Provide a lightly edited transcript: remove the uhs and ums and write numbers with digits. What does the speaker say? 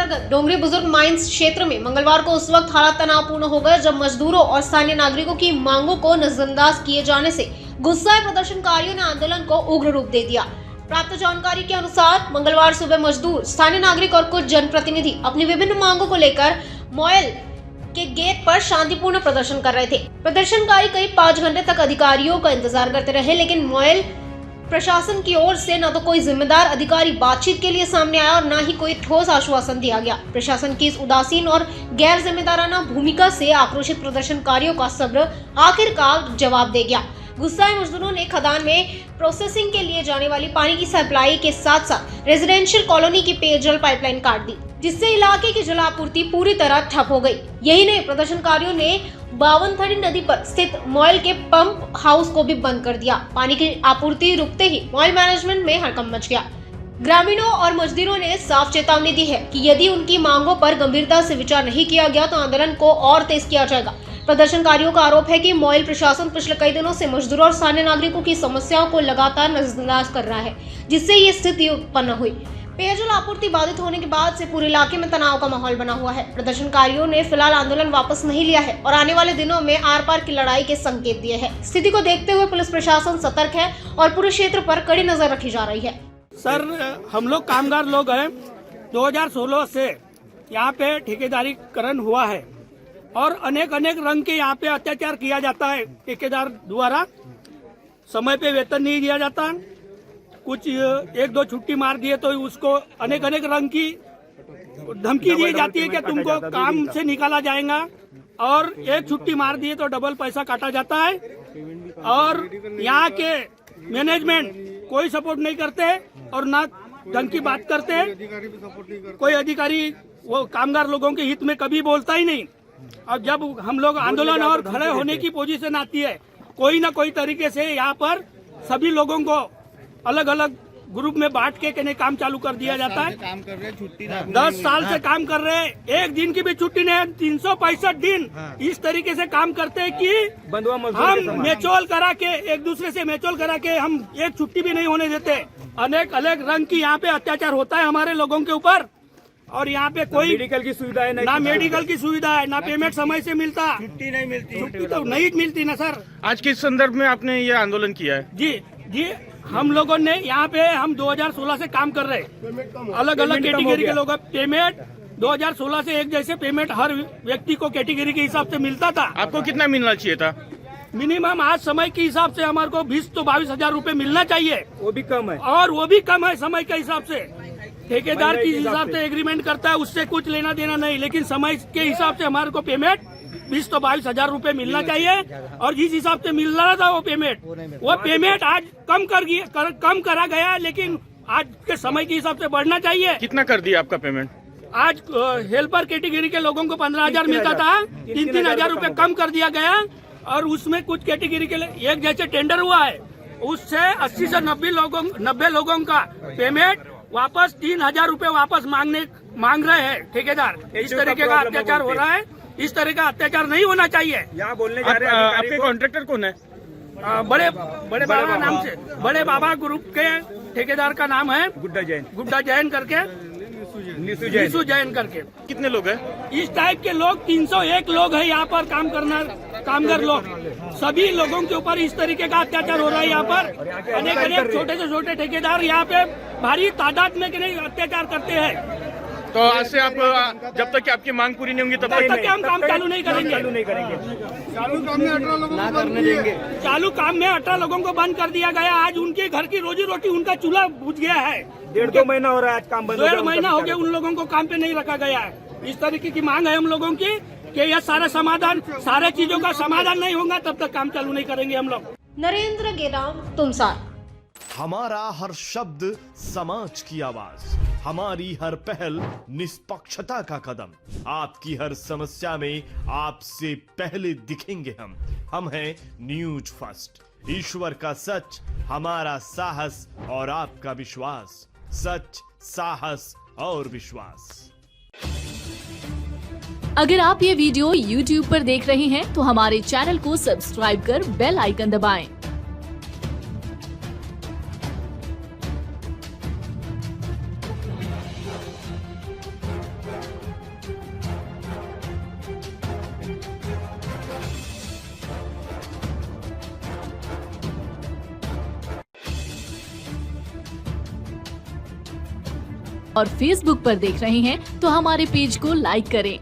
अंतर्गत डोंगरी बुजुर्ग माइंस क्षेत्र में मंगलवार को उस वक्त हालात तनावपूर्ण हो गए जब मजदूरों और स्थानीय नागरिकों की मांगों को नजरअंदाज किए जाने से गुस्साए प्रदर्शनकारियों ने आंदोलन को उग्र रूप दे दिया। प्राप्त जानकारी के अनुसार मंगलवार सुबह मजदूर, स्थानीय नागरिक और कुछ जनप्रतिनिधि अपनी विभिन्न मांगों को लेकर मॉयल के गेट पर शांतिपूर्ण प्रदर्शन कर रहे थे। प्रदर्शनकारी करीब 5 घंटे तक अधिकारियों का इंतजार करते रहे, लेकिन मॉयल प्रशासन की ओर से न तो कोई जिम्मेदार अधिकारी बातचीत के लिए सामने आया और न ही कोई ठोस आश्वासन दिया गया। प्रशासन की इस उदासीन और गैर जिम्मेदाराना भूमिका से आक्रोशित प्रदर्शनकारियों का सब्र आखिरकार जवाब दे गया। गुस्साए मजदूरों ने खदान में प्रोसेसिंग के लिए जाने वाली पानी की सप्लाई के साथ साथ रेजिडेंशियल कॉलोनी की पेयजल पाइपलाइन काट दी, जिससे इलाके की जलापूर्ति पूरी तरह ठप हो गई। यही नहीं, प्रदर्शनकारियों ने बावनथड़ी नदी पर स्थित मॉयल के पंप हाउस को भी बंद कर दिया। पानी की आपूर्ति रुकते ही मॉयल मैनेजमेंट में हड़कंप मच गया। ग्रामीणों और मजदूरों ने साफ चेतावनी दी है कि यदि उनकी मांगों पर गंभीरता से विचार नहीं किया गया तो आंदोलन को और तेज किया जाएगा। प्रदर्शनकारियों का आरोप है कि मॉयल प्रशासन पिछले कई दिनों से मजदूरों और स्थानीय नागरिकों की समस्याओं को लगातार नजरअंदाज कर रहा है, जिससे ये स्थिति उत्पन्न हुई। पेयजल आपूर्ति बाधित होने के बाद से पूरे इलाके में तनाव का माहौल बना हुआ है। प्रदर्शनकारियों ने फिलहाल आंदोलन वापस नहीं लिया है और आने वाले दिनों में आर पार की लड़ाई के संकेत दिए हैं। स्थिति को देखते हुए पुलिस प्रशासन सतर्क है और पूरे क्षेत्र पर कड़ी नजर रखी जा रही है। सर, हम लोग कामगार लोग हैं। 2016 से यहाँ पे ठेकेदारीकरण हुआ है और अनेक रंग के यहाँ पे अत्याचार किया जाता है ठेकेदार द्वारा। समय पे वेतन नहीं दिया जाता, कुछ 1-2 छुट्टी मार दिए तो उसको अनेक रंग की धमकी दी जाती है कि तुमको काम से निकाला जाएगा, और 1 छुट्टी मार दिए तो डबल पैसा काटा जाता है। और यहाँ के मैनेजमेंट कोई सपोर्ट नहीं करते और ना ढंग की बात करते। कोई अधिकारी वो कामगार लोगों के हित में कभी बोलता ही नहीं। अब जब हम लोग आंदोलन और खड़े होने की पोजीशन आती है, कोई ना कोई तरीके से यहाँ पर सभी लोगों को अलग ग्रुप में बांट के नहीं काम चालू कर दिया जाता है। काम कर रहे, छुट्टी 10 साल से काम कर रहे हैं, एक दिन की भी छुट्टी नहीं है। 365 दिन इस तरीके से काम करते हैं कि हम मेचोल करा के, एक दूसरे से मेचोल करा के हम एक छुट्टी भी नहीं होने देते। अनेक रंग की यहाँ पे अत्याचार होता है हमारे लोगों के ऊपर। और यहाँ पे कोई मेडिकल की सुविधा है, ना मेडिकल की सुविधा है, ना पेमेंट समय से मिलता, छुट्टी नहीं मिलती। छुट्टी तो नहीं मिलती ना सर। आज किस संदर्भ में आपने ये आंदोलन किया है? जी, हम लोगों ने यहाँ पे हम 2016 से काम कर रहे हैं। अलग कैटेगरी के लोग पेमेंट 2016 से एक जैसे पेमेंट हर व्यक्ति को कैटेगरी के हिसाब से मिलता था। आपको कितना मिलना चाहिए था? मिनिमम आज समय के हिसाब से हमारे को 20 तो 22,000 रूपए मिलना चाहिए। वो भी कम है, और वो भी कम है समय के हिसाब से। ठेकेदार के हिसाब से एग्रीमेंट करता है, उससे कुछ लेना देना नहीं, लेकिन समय के हिसाब से हमारे को पेमेंट 20 तो 22,000 रूपए मिलना चाहिए। और जिस हिसाब से मिल रहा था वो पेमेंट आज कम करा गया है, लेकिन आज के समय के हिसाब से बढ़ना चाहिए। कितना कर दिया आपका पेमेंट? आज हेल्पर कैटेगरी के लोगों को 15,000 मिलता था, 3,000 रूपए कम कर दिया गया। और उसमें कुछ कैटेगरी के लिए एक जैसे टेंडर हुआ है, उससे 80 से 90 लोगों का पेमेंट वापस 3,000 रूपए वापस मांग रहे हैं ठेकेदार। इस तरीके का अत्याचार हो रहा है। इस तरह का अत्याचार नहीं होना चाहिए। यहाँ बोलने जा रहे हैं आपके कॉन्ट्रैक्टर कौन है? बड़े बाबा नाम से, बड़े बाबा ग्रुप के ठेकेदार का नाम है गुड्डा जैन करके, निशु जैन करके। कितने लोग हैं? इस टाइप के लोग 301 लोग हैं यहाँ पर काम करना, कामगार लोग। सभी लोगों के ऊपर इस तरीके का अत्याचार हो रहा है। यहाँ पर अनेक छोटे से छोटे ठेकेदार यहाँ पे भारी तादाद में अत्याचार करते हैं। तो आज से आप जब तक कि आपकी मांग पूरी नहीं होंगी तब तक हम काम चालू नहीं करेंगे। चालू काम में 18 लोगों को करने देंगे। चालू काम में 18 लोगों को बंद कर दिया गया। आज उनके घर की रोजी रोटी, उनका चूल्हा बुझ गया है। 1.5-2 महीना हो रहा है आज काम बंद। 1.5 महीना हो गया उन लोगों को काम पे नहीं रखा गया है। इस तरीके की मांग है हम लोगों की कि यह सारे चीजों का समाधान नहीं होगा तब तक काम चालू नहीं करेंगे हम लोग। नरेंद्र गेराम, तुमसार। हमारा हर शब्द समाज की आवाज, हमारी हर पहल निष्पक्षता का कदम। आपकी हर समस्या में आपसे पहले दिखेंगे हम हैं न्यूज फर्स्ट। ईश्वर का सच, हमारा साहस और आपका विश्वास। सच, साहस और विश्वास। अगर आप ये वीडियो YouTube पर देख रहे हैं तो हमारे चैनल को सब्सक्राइब कर बेल आइकन दबाएं। और फेसबुक पर देख रहे हैं तो हमारे पेज को लाइक करें